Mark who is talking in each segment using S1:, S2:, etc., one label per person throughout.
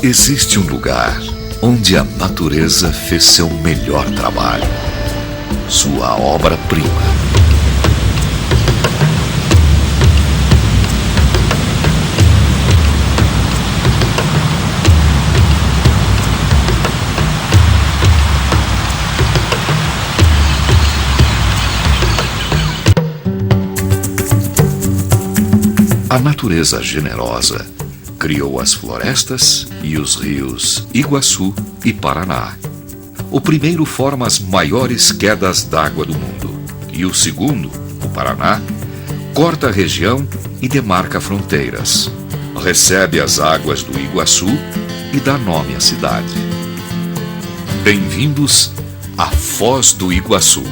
S1: Existe um lugar onde a natureza fez seu melhor trabalho, sua obra-prima. A natureza generosa criou as florestas e os rios Iguaçu e Paraná. O primeiro forma as maiores quedas d'água do mundo, e o segundo, o Paraná, corta a região e demarca fronteiras. Recebe as águas do Iguaçu e dá nome à cidade. Bem-vindos à Foz do Iguaçu.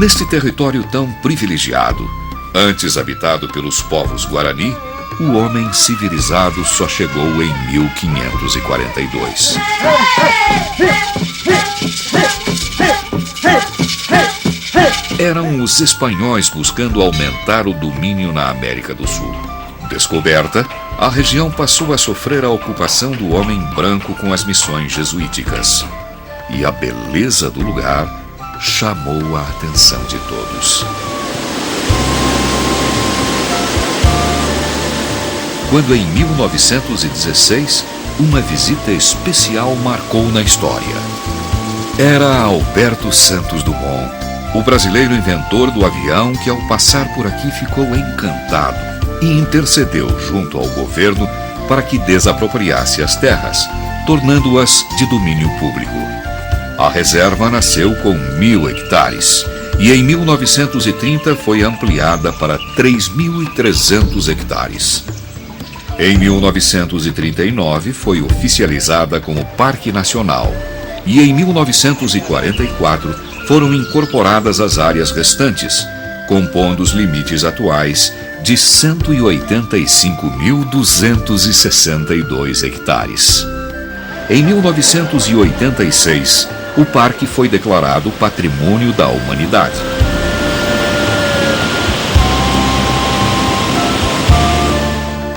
S1: Neste território tão privilegiado, antes habitado pelos povos Guarani, o homem civilizado só chegou em 1542. Eram os espanhóis buscando aumentar o domínio na América do Sul. Descoberta, a região passou a sofrer a ocupação do homem branco com as missões jesuíticas. E a beleza do lugar chamou a atenção de todos. Quando em 1916, uma visita especial marcou na história. Era Alberto Santos Dumont, o brasileiro inventor do avião que ao passar por aqui ficou encantado e intercedeu junto ao governo para que desapropriasse as terras, tornando-as de domínio público. A reserva nasceu com 1.000 hectares e em 1930 foi ampliada para 3.300 hectares. Em 1939 foi oficializada como Parque Nacional e em 1944 foram incorporadas as áreas restantes, compondo os limites atuais de 185.262 hectares. Em 1986, o parque foi declarado Patrimônio da Humanidade.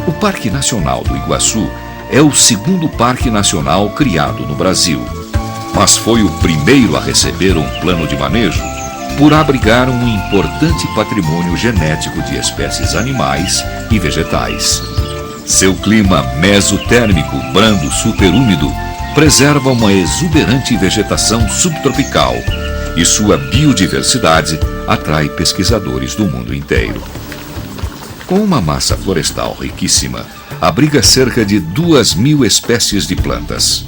S1: O Parque Nacional do Iguaçu é o segundo parque nacional criado no Brasil, mas foi o primeiro a receber um plano de manejo por abrigar um importante patrimônio genético de espécies animais e vegetais. Seu clima mesotérmico, brando, superúmido, preserva uma exuberante vegetação subtropical e sua biodiversidade atrai pesquisadores do mundo inteiro. Com uma massa florestal riquíssima, abriga cerca de 2.000 espécies de plantas.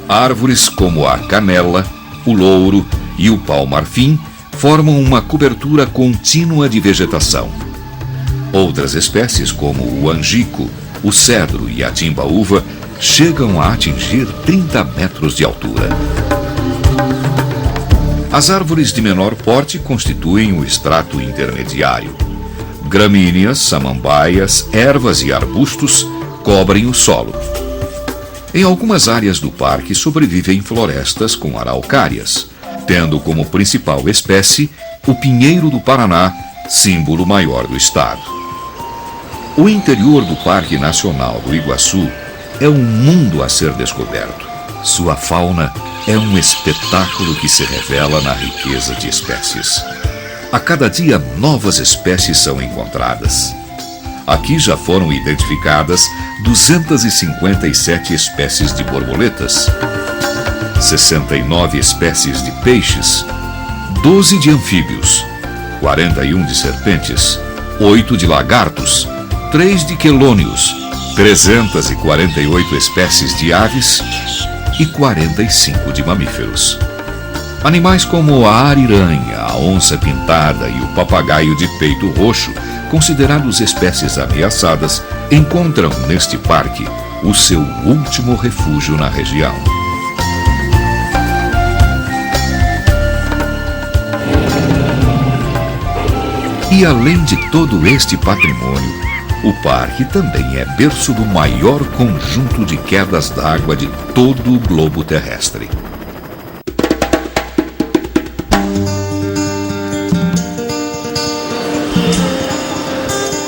S1: Árvores como a canela, o louro e o pau-marfim formam uma cobertura contínua de vegetação. Outras espécies como o angico, o cedro e a timbaúva chegam a atingir 30 metros de altura. As árvores de menor porte constituem o estrato intermediário. Gramíneas, samambaias, ervas e arbustos cobrem o solo. Em algumas áreas do parque sobrevivem florestas com araucárias, tendo como principal espécie o pinheiro do Paraná, símbolo maior do estado. O interior do Parque Nacional do Iguaçu é um mundo a ser descoberto. Sua fauna é um espetáculo que se revela na riqueza de espécies. A cada dia, novas espécies são encontradas. Aqui já foram identificadas 257 espécies de borboletas, 69 espécies de peixes, 12 de anfíbios, 41 de serpentes, 8 de lagartos, 3 de quelônios, 348 espécies de aves e 45 de mamíferos. Animais como a ariranha, a onça pintada e o papagaio de peito roxo, considerados espécies ameaçadas, encontram neste parque o seu último refúgio na região. E além de todo este patrimônio, o parque também é berço do maior conjunto de quedas d'água de todo o globo terrestre.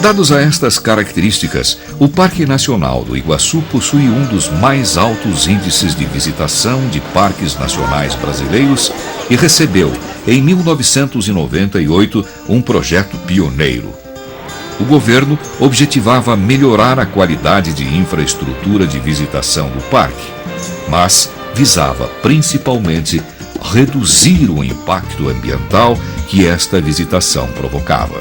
S1: Dados a estas características, o Parque Nacional do Iguaçu possui um dos mais altos índices de visitação de parques nacionais brasileiros e recebeu, em 1998, um projeto pioneiro. O governo objetivava melhorar a qualidade de infraestrutura de visitação do parque, mas visava principalmente reduzir o impacto ambiental que esta visitação provocava.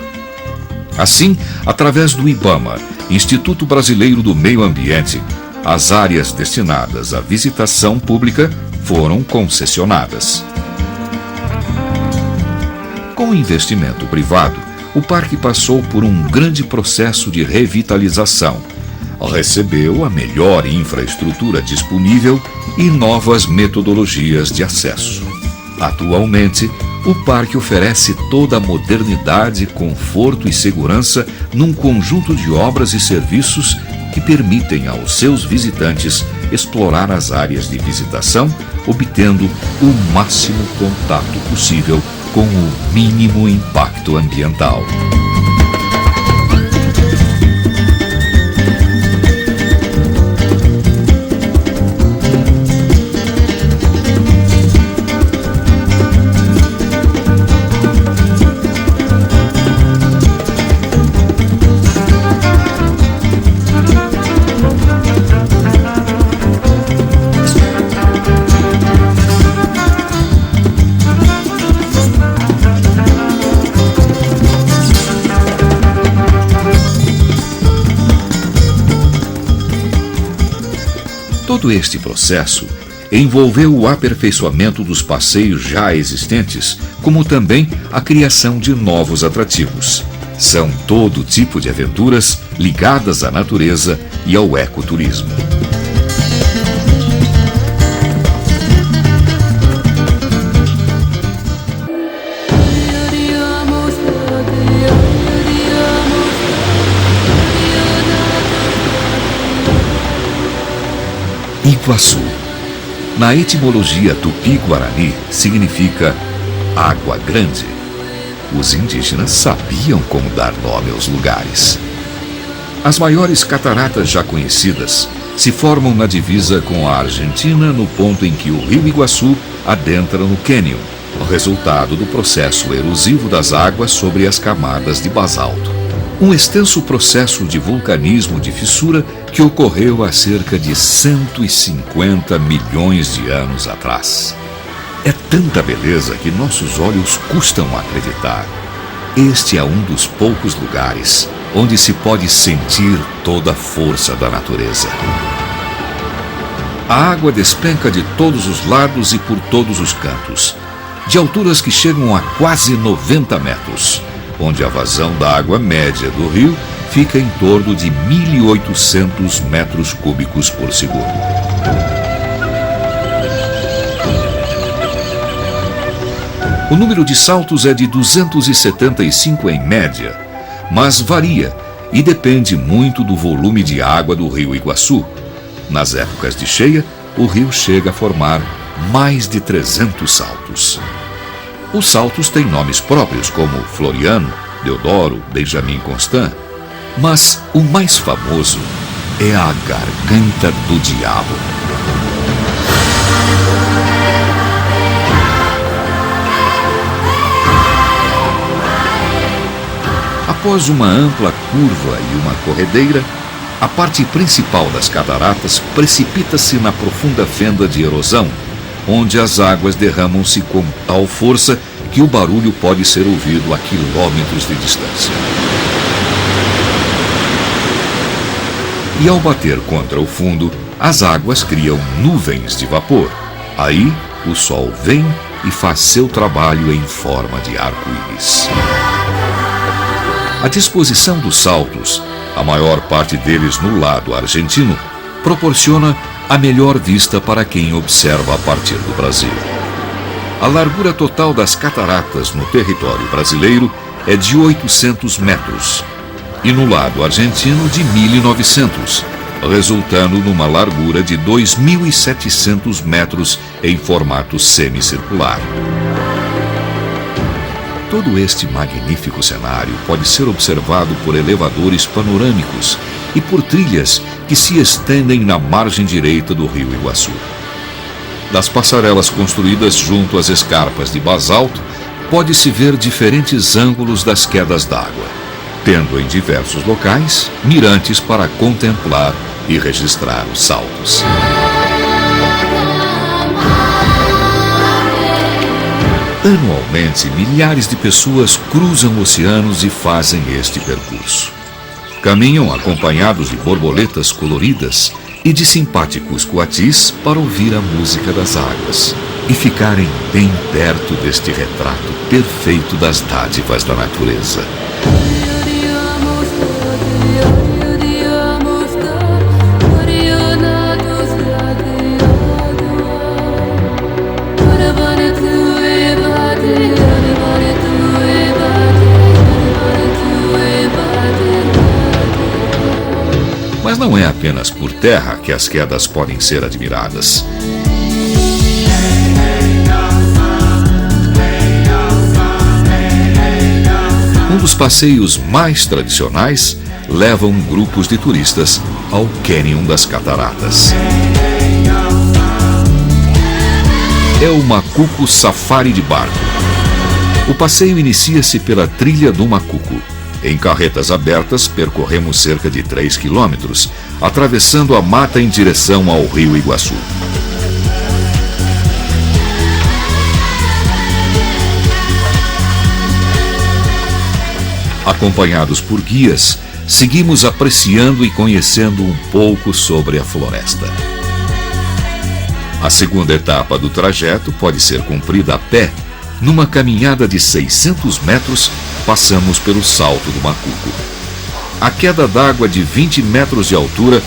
S1: Assim, através do IBAMA, Instituto Brasileiro do Meio Ambiente, as áreas destinadas à visitação pública foram concessionadas. Com o investimento privado, o parque passou por um grande processo de revitalização. Recebeu a melhor infraestrutura disponível e novas metodologias de acesso. Atualmente, o parque oferece toda a modernidade, conforto e segurança num conjunto de obras e serviços que permitem aos seus visitantes explorar as áreas de visitação, obtendo o máximo contato possível com o mínimo impacto ambiental. Todo este processo envolveu o aperfeiçoamento dos passeios já existentes, como também a criação de novos atrativos. São todo tipo de aventuras ligadas à natureza e ao ecoturismo. Iguaçu, na etimologia tupi-guarani, significa água grande. Os indígenas sabiam como dar nome aos lugares. As maiores cataratas já conhecidas se formam na divisa com a Argentina no ponto em que o rio Iguaçu adentra no cânion, resultado do processo erosivo das águas sobre as camadas de basalto. Um extenso processo de vulcanismo de fissura que ocorreu há cerca de 150 milhões de anos atrás. É tanta beleza que nossos olhos custam a acreditar. Este é um dos poucos lugares onde se pode sentir toda a força da natureza. A água despenca de todos os lados e por todos os cantos, de alturas que chegam a quase 90 metros, onde a vazão da água média do rio fica em torno de 1.800 metros cúbicos por segundo. O número de saltos é de 275 em média, mas varia e depende muito do volume de água do rio Iguaçu. Nas épocas de cheia, o rio chega a formar mais de 300 saltos. Os saltos têm nomes próprios como Floriano, Deodoro, Benjamin Constant, mas o mais famoso é a Garganta do Diabo. Após uma ampla curva e uma corredeira, a parte principal das cataratas precipita-se na profunda fenda de erosão, onde as águas derramam-se com tal força que o barulho pode ser ouvido a quilômetros de distância. E ao bater contra o fundo, as águas criam nuvens de vapor. Aí, o sol vem e faz seu trabalho em forma de arco-íris. A disposição dos saltos, a maior parte deles no lado argentino, proporciona a melhor vista para quem observa a partir do Brasil. A largura total das cataratas no território brasileiro é de 800 metros e no lado argentino de 1.900, resultando numa largura de 2.700 metros em formato semicircular. Todo este magnífico cenário pode ser observado por elevadores panorâmicos e por trilhas que se estendem na margem direita do rio Iguaçu. Das passarelas construídas junto às escarpas de basalto, pode-se ver diferentes ângulos das quedas d'água, tendo em diversos locais mirantes para contemplar e registrar os saltos. Anualmente, milhares de pessoas cruzam oceanos e fazem este percurso. Caminham acompanhados de borboletas coloridas e de simpáticos coatis para ouvir a música das águas e ficarem bem perto deste retrato perfeito das dádivas da natureza. Mas não é apenas por terra que as quedas podem ser admiradas. Um dos passeios mais tradicionais levam grupos de turistas ao Cânion das Cataratas. É o Macuco Safari de barco. O passeio inicia-se pela Trilha do Macuco. Em carretas abertas, percorremos cerca de 3 quilômetros, atravessando a mata em direção ao rio Iguaçu. Acompanhados por guias, seguimos apreciando e conhecendo um pouco sobre a floresta. A segunda etapa do trajeto pode ser cumprida a pé. Numa caminhada de 600 metros, passamos pelo Salto do Macuco. A queda d'água de 20 metros de altura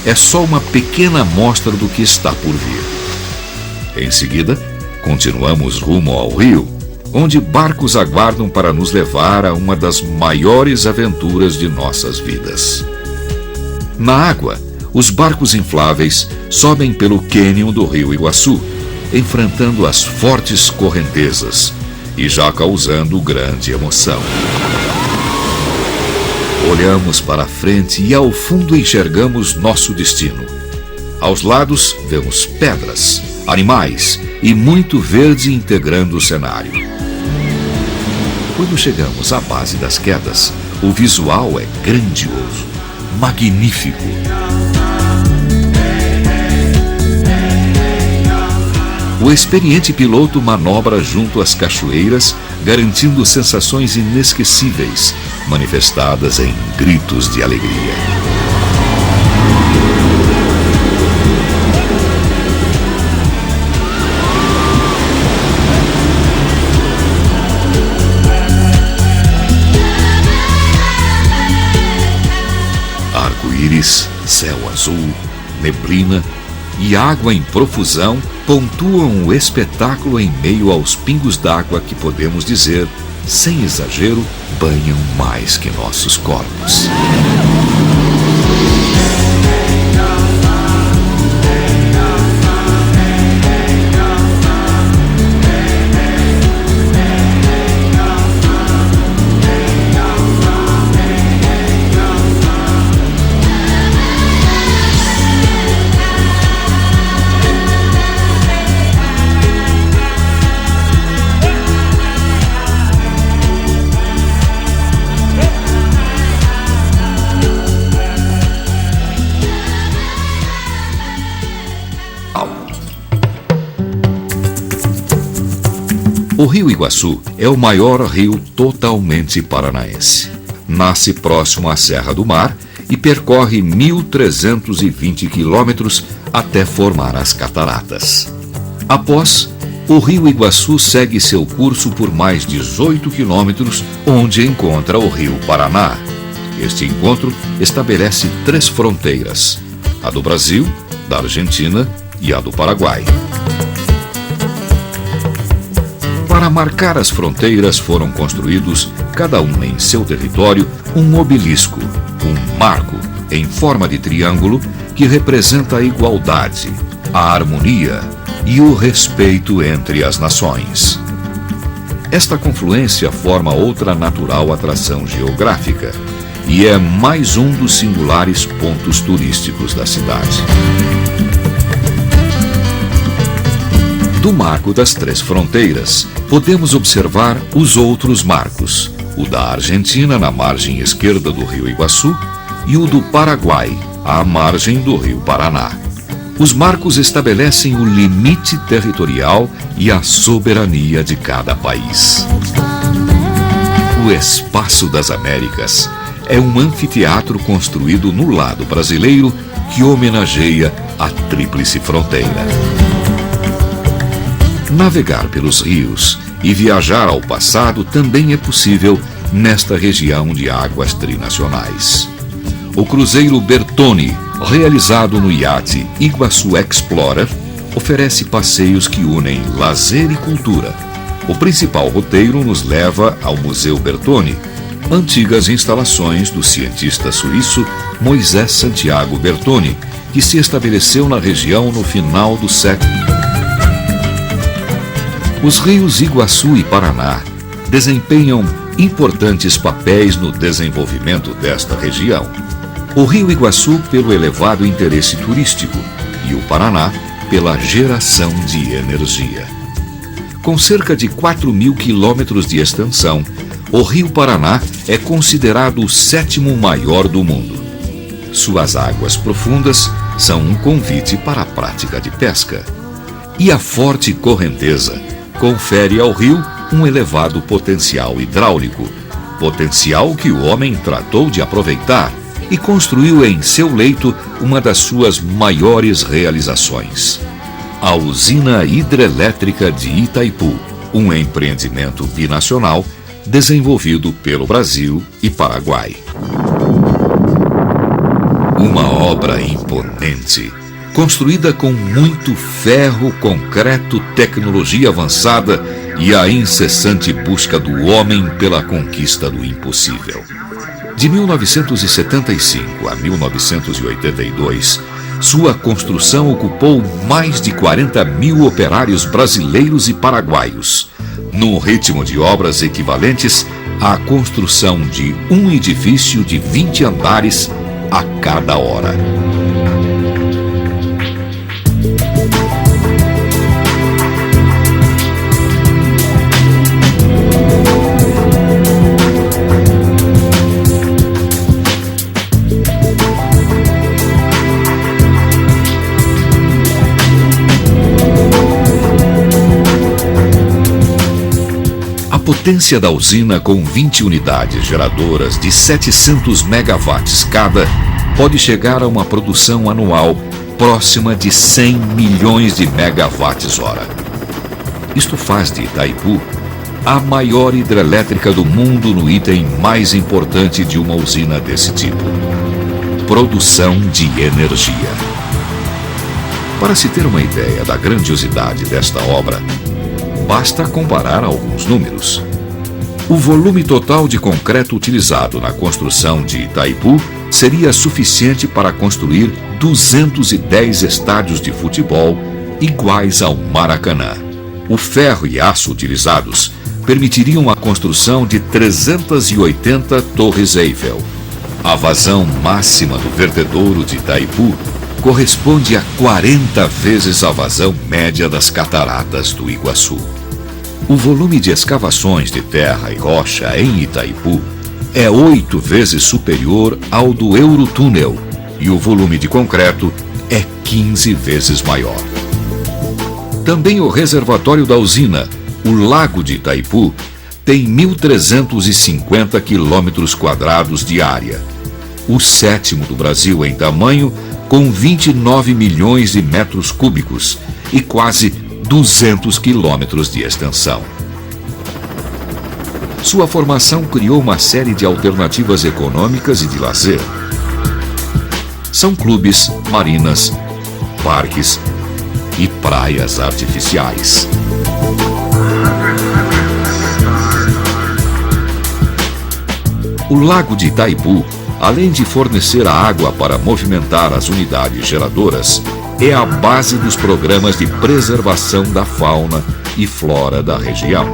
S1: é só uma pequena amostra do que está por vir. Em seguida, continuamos rumo ao rio, onde barcos aguardam para nos levar a uma das maiores aventuras de nossas vidas. Na água, os barcos infláveis sobem pelo cânion do rio Iguaçu, enfrentando as fortes correntezas e já causando grande emoção. Olhamos para a frente e ao fundo enxergamos nosso destino. Aos lados vemos pedras, animais e muito verde integrando o cenário. Quando chegamos à base das quedas, o visual é grandioso, magnífico. O experiente piloto manobra junto às cachoeiras, garantindo sensações inesquecíveis, manifestadas em gritos de alegria. Arco-íris, céu azul, neblina, e água em profusão pontuam o espetáculo em meio aos pingos d'água que podemos dizer, sem exagero, banham mais que nossos corpos. O Rio Iguaçu é o maior rio totalmente paranaense. Nasce próximo à Serra do Mar e percorre 1.320 quilômetros até formar as cataratas. Após, o Rio Iguaçu segue seu curso por mais 18 quilômetros, onde encontra o Rio Paraná. Este encontro estabelece 3 fronteiras: a do Brasil, da Argentina e a do Paraguai. Para marcar as fronteiras foram construídos, cada um em seu território, um obelisco, um marco, em forma de triângulo, que representa a igualdade, a harmonia e o respeito entre as nações. Esta confluência forma outra natural atração geográfica e é mais um dos singulares pontos turísticos da cidade. Do marco das 3 fronteiras, podemos observar os outros marcos, o da Argentina na margem esquerda do Rio Iguaçu e o do Paraguai, à margem do Rio Paraná. Os marcos estabelecem o limite territorial e a soberania de cada país. O Espaço das Américas é um anfiteatro construído no lado brasileiro que homenageia a Tríplice Fronteira. Navegar pelos rios e viajar ao passado também é possível nesta região de águas trinacionais. O cruzeiro Bertone, realizado no iate Iguaçu Explorer, oferece passeios que unem lazer e cultura. O principal roteiro nos leva ao Museu Bertone, antigas instalações do cientista suíço Moisés Santiago Bertone, que se estabeleceu na região no final do século. Os rios Iguaçu e Paraná desempenham importantes papéis no desenvolvimento desta região. O Rio Iguaçu pelo elevado interesse turístico e o Paraná pela geração de energia. Com cerca de 4.000 quilômetros de extensão, o Rio Paraná é considerado o 7º maior do mundo. Suas águas profundas são um convite para a prática de pesca. E a forte correnteza confere ao rio um elevado potencial hidráulico, potencial que o homem tratou de aproveitar e construiu em seu leito uma das suas maiores realizações: a Usina Hidrelétrica de Itaipu, um empreendimento binacional desenvolvido pelo Brasil e Paraguai. Uma obra imponente, construída com muito ferro, concreto, tecnologia avançada e a incessante busca do homem pela conquista do impossível. De 1975 a 1982, sua construção ocupou mais de 40.000 operários brasileiros e paraguaios, num ritmo de obras equivalentes à construção de um edifício de 20 andares a cada hora. A potência da usina, com 20 unidades geradoras de 700 megawatts cada, pode chegar a uma produção anual próxima de 100 milhões de megawatts-hora. Isto faz de Itaipu a maior hidrelétrica do mundo no item mais importante de uma usina desse tipo: produção de energia. Para se ter uma ideia da grandiosidade desta obra, basta comparar alguns números. O volume total de concreto utilizado na construção de Itaipu seria suficiente para construir 210 estádios de futebol iguais ao Maracanã. O ferro e aço utilizados permitiriam a construção de 380 torres Eiffel. A vazão máxima do vertedouro de Itaipu corresponde a 40 vezes a vazão média das cataratas do Iguaçu. O volume de escavações de terra e rocha em Itaipu é 8 vezes superior ao do Eurotúnel e o volume de concreto é 15 vezes maior. Também o reservatório da usina, o Lago de Itaipu, tem 1.350 km² de área, o 7º do Brasil em tamanho, com 29 milhões de metros cúbicos e quase 200 quilômetros de extensão. Sua formação criou uma série de alternativas econômicas e de lazer. São clubes, marinas, parques e praias artificiais. O Lago de Itaipu, além de fornecer a água para movimentar as unidades geradoras, é a base dos programas de preservação da fauna e flora da região.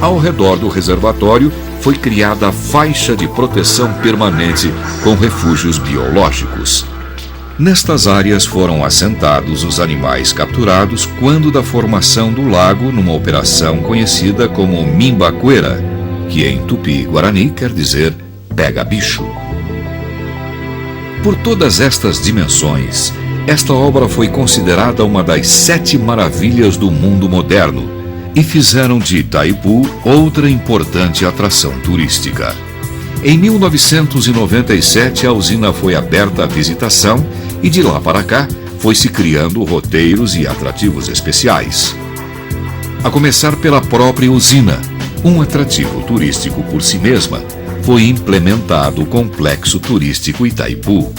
S1: Ao redor do reservatório foi criada a faixa de proteção permanente com refúgios biológicos. Nestas áreas foram assentados os animais capturados quando da formação do lago numa operação conhecida como Mimbaqueira, que em Tupi-Guarani quer dizer pega bicho. Por todas estas dimensões, esta obra foi considerada uma das 7 maravilhas do mundo moderno e fizeram de Itaipu outra importante atração turística. Em 1997, a usina foi aberta à visitação e de lá para cá foi-se criando roteiros e atrativos especiais. A começar pela própria usina, um atrativo turístico por si mesma, foi implementado o Complexo Turístico Itaipu.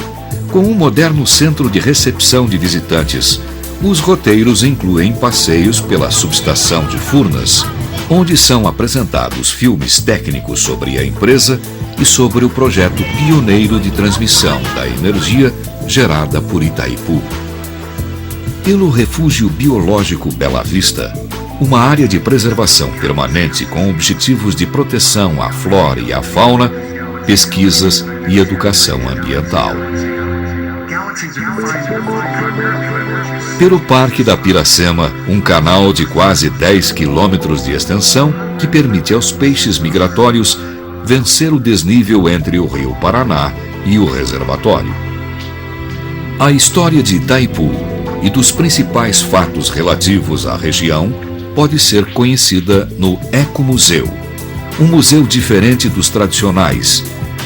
S1: Com um moderno centro de recepção de visitantes, os roteiros incluem passeios pela subestação de Furnas, onde são apresentados filmes técnicos sobre a empresa e sobre o projeto pioneiro de transmissão da energia gerada por Itaipu. Pelo Refúgio Biológico Bela Vista, uma área de preservação permanente com objetivos de proteção à flora e à fauna, pesquisas e educação ambiental. Pelo Parque da Piracema, um canal de quase 10 quilômetros de extensão que permite aos peixes migratórios vencer o desnível entre o Rio Paraná e o reservatório. A história de Itaipu e dos principais fatos relativos à região pode ser conhecida no Ecomuseu, um museu diferente dos tradicionais,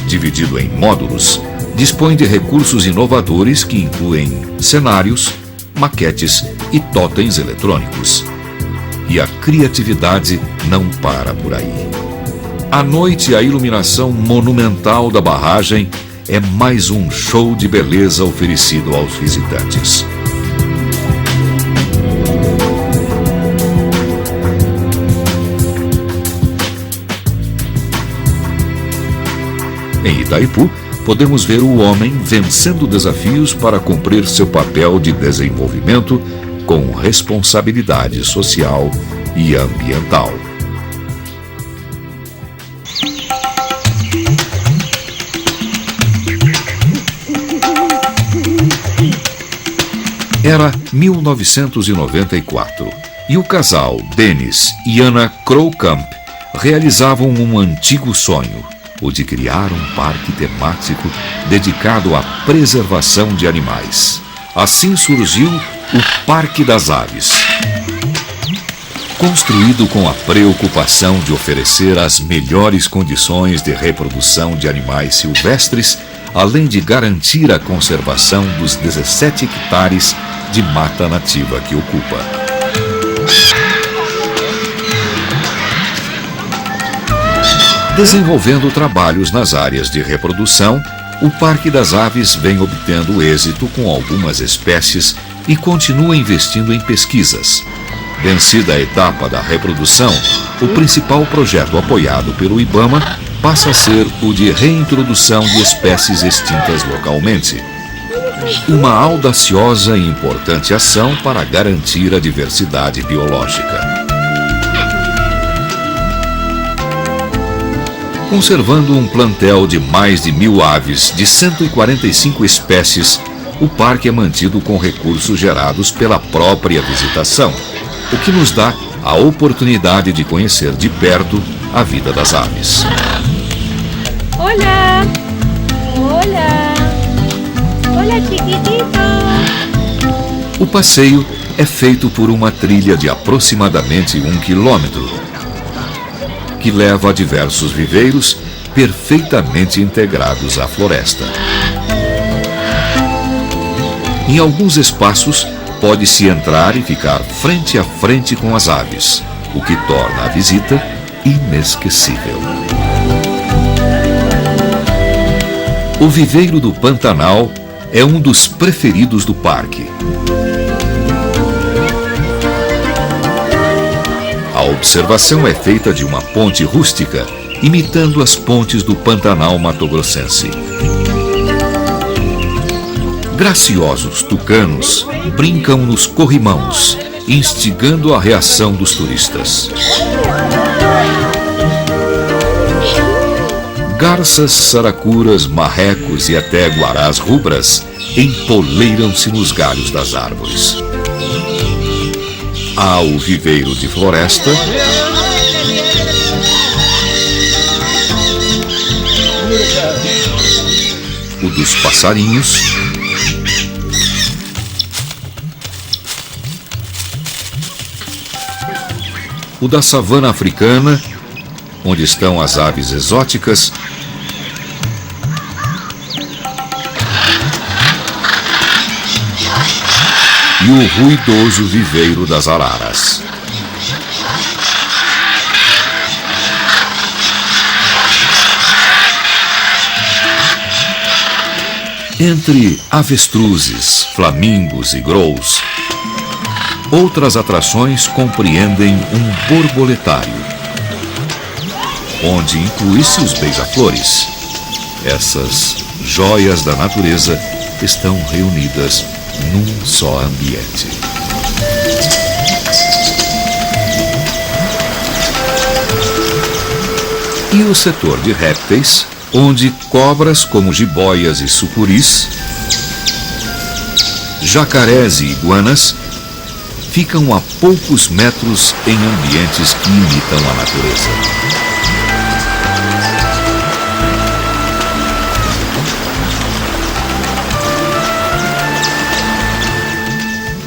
S1: dividido em módulos, dispõe de recursos inovadores que incluem cenários, maquetes e totens eletrônicos. E a criatividade não para por aí. À noite, a iluminação monumental da barragem é mais um show de beleza oferecido aos visitantes. Em Itaipu, podemos ver o homem vencendo desafios para cumprir seu papel de desenvolvimento com responsabilidade social e ambiental. Era 1994 e o casal Dennis e Anna Krowkamp realizavam um antigo sonho, o de criar um parque temático dedicado à preservação de animais. Assim surgiu o Parque das Aves. Construído com a preocupação de oferecer as melhores condições de reprodução de animais silvestres, além de garantir a conservação dos 17 hectares de mata nativa que ocupa. Desenvolvendo trabalhos nas áreas de reprodução, O Parque das Aves vem obtendo êxito com algumas espécies e continua investindo em pesquisas. Vencida a etapa da reprodução, o principal projeto apoiado pelo IBAMA passa a ser o de reintrodução de espécies extintas localmente. Uma audaciosa e importante ação para garantir a diversidade biológica. Conservando um plantel de mais de 1.000 aves de 145 espécies, o parque é mantido com recursos gerados pela própria visitação, o que nos dá a oportunidade de conhecer de perto a vida das aves.
S2: Hola! Hola! Hola, chiquitito!
S1: O passeio é feito por uma trilha de aproximadamente 1 quilômetro, que leva a diversos viveiros perfeitamente integrados à floresta. Em alguns espaços, pode-se entrar e ficar frente a frente com as aves, o que torna a visita inesquecível. O viveiro do Pantanal é um dos preferidos do parque. A observação é feita de uma ponte rústica, imitando as pontes do Pantanal matogrossense. Graciosos tucanos brincam nos corrimãos, instigando a reação dos turistas. Garças, saracuras, marrecos e até guarás rubras empoleiram-se nos galhos das árvores. Há o viveiro de floresta, o dos passarinhos, o da savana africana, onde estão as aves exóticas, e o ruidoso viveiro das araras. Entre avestruzes, flamingos e grous, outras atrações compreendem um borboletário, onde inclui-se os beija-flores. Essas joias da natureza estão reunidas num só ambiente. E o setor de répteis, onde cobras como jiboias e sucuris, jacarés e iguanas ficam a poucos metros em ambientes que imitam a natureza.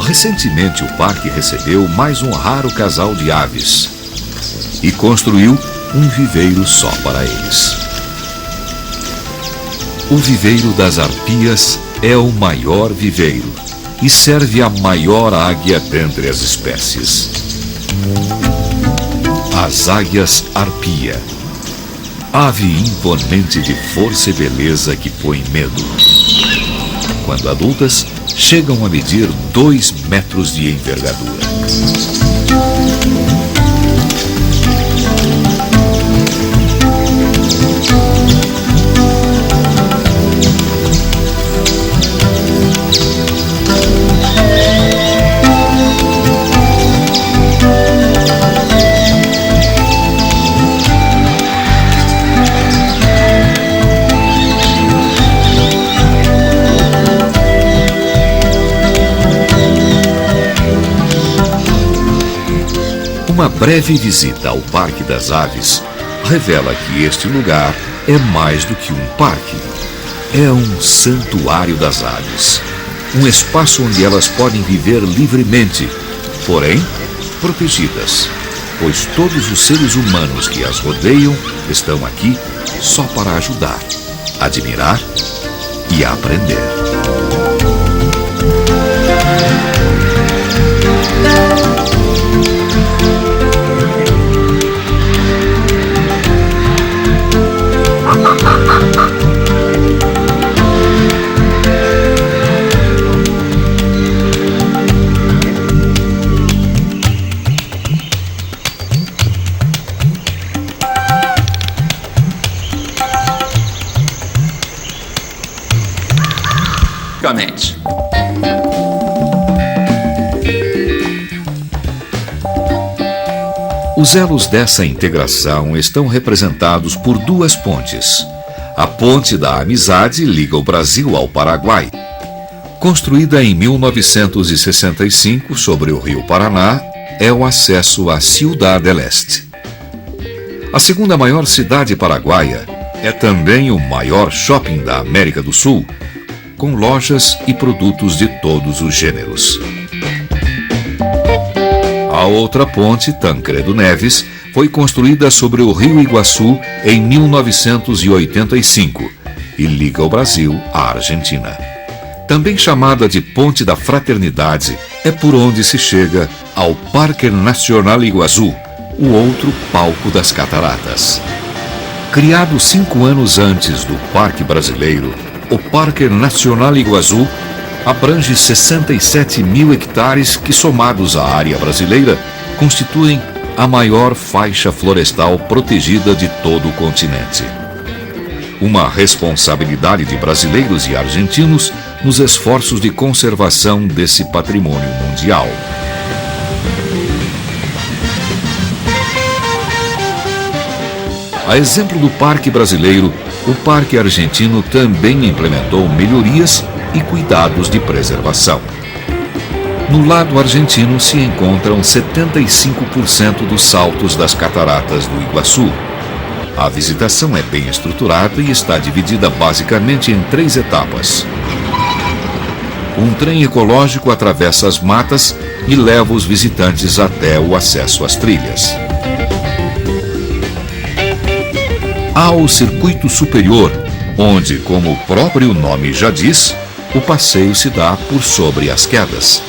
S1: Recentemente, o parque recebeu mais um raro casal de aves e construiu um viveiro só para eles. O viveiro das arpias é o maior viveiro e serve a maior águia dentre as espécies. As águias arpia, ave imponente de força e beleza que põe medo. Quando adultas, chegam a medir 2 metros de envergadura. Uma breve visita ao Parque das Aves revela que este lugar é mais do que um parque. É um santuário das aves. Um espaço onde elas podem viver livremente, porém protegidas, pois todos os seres humanos que as rodeiam estão aqui só para ajudar, admirar e aprender.
S3: politicamente.
S1: Os elos dessa integração estão representados por duas pontes. A Ponte da Amizade liga o Brasil ao Paraguai. Construída em 1965 sobre o Rio Paraná, é o acesso à Ciudad del Este. A segunda maior cidade paraguaia é também o maior shopping da América do Sul, com lojas e produtos de todos os gêneros. A outra ponte, Tancredo Neves, foi construída sobre o Rio Iguaçu em 1985 e liga o Brasil à Argentina. Também chamada de Ponte da Fraternidade, é por onde se chega ao Parque Nacional Iguaçu, o outro palco das cataratas. Criado 5 anos antes do Parque Brasileiro, o Parque Nacional Iguaçu abrange 67 mil hectares que, somados à área brasileira, constituem a maior faixa florestal protegida de todo o continente. Uma responsabilidade de brasileiros e argentinos nos esforços de conservação desse patrimônio mundial. A exemplo do Parque Brasileiro, o Parque Argentino também implementou melhorias e cuidados de preservação. No lado argentino se encontram 75% dos saltos das cataratas do Iguaçu. A visitação é bem estruturada e está dividida basicamente em 3 etapas. Um trem ecológico atravessa as matas e leva os visitantes até o acesso às trilhas. Há o circuito superior, onde, como o próprio nome já diz, o passeio se dá por sobre as quedas.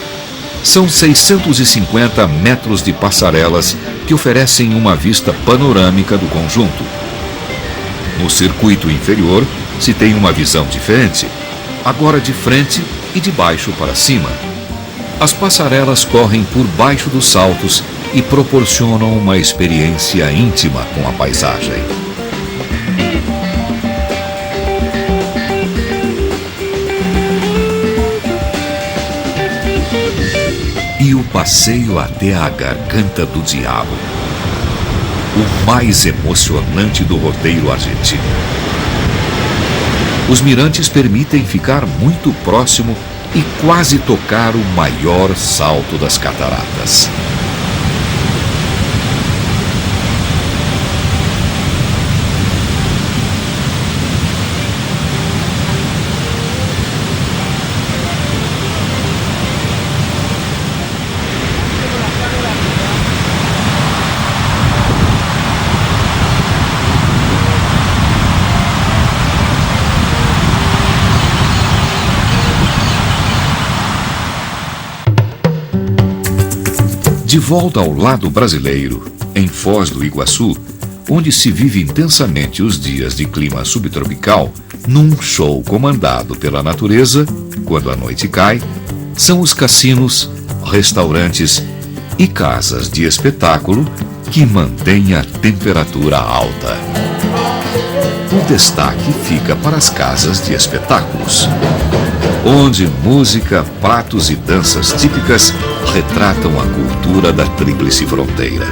S1: São 650 metros de passarelas que oferecem uma vista panorâmica do conjunto. No circuito inferior se tem uma visão diferente, agora de frente e de baixo para cima. As passarelas correm por baixo dos saltos e proporcionam uma experiência íntima com a paisagem. E o passeio até a Garganta do Diabo, o mais emocionante do roteiro argentino. Os mirantes permitem ficar muito próximo e quase tocar o maior salto das cataratas. De volta ao lado brasileiro, em Foz do Iguaçu, onde se vive intensamente os dias de clima subtropical, num show comandado pela natureza, quando a noite cai, são os cassinos, restaurantes e casas de espetáculo que mantêm a temperatura alta. O destaque fica para as casas de espetáculos, onde música, pratos e danças típicas retratam a cultura da Tríplice Fronteira,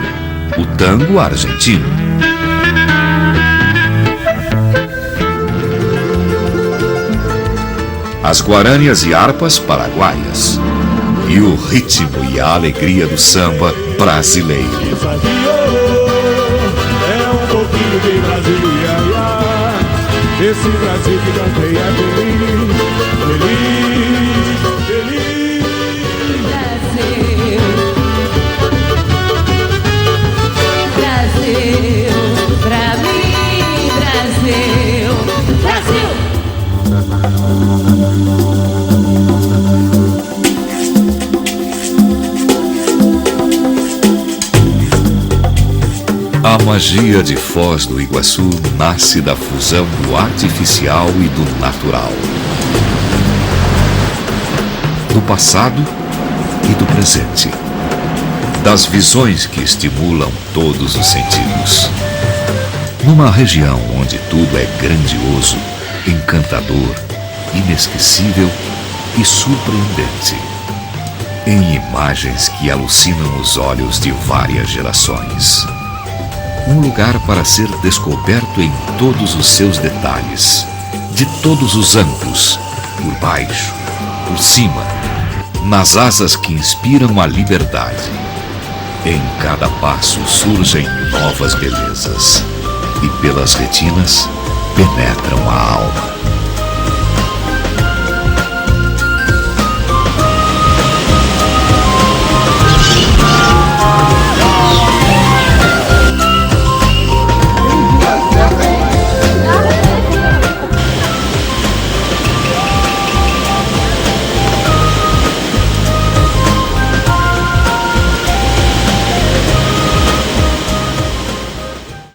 S1: o tango argentino, as guaranias e harpas paraguaias e o ritmo e a alegria do samba brasileiro.
S4: É um pouquinho de Brasília, esse Brasil que não tem é feliz, feliz, feliz.
S2: Brasil, Brasil, pra mim, Brasil, Brasil.
S1: A magia de Foz do Iguaçu nasce da fusão do artificial e do natural, do passado e do presente, das visões que estimulam todos os sentidos. Numa região onde tudo é grandioso, encantador, inesquecível, e surpreendente, em imagens que alucinam os olhos de várias gerações. Um lugar para ser descoberto em todos os seus detalhes, de todos os ângulos, por baixo, por cima, nas asas que inspiram a liberdade. Em cada passo surgem novas belezas e pelas retinas penetram a alma.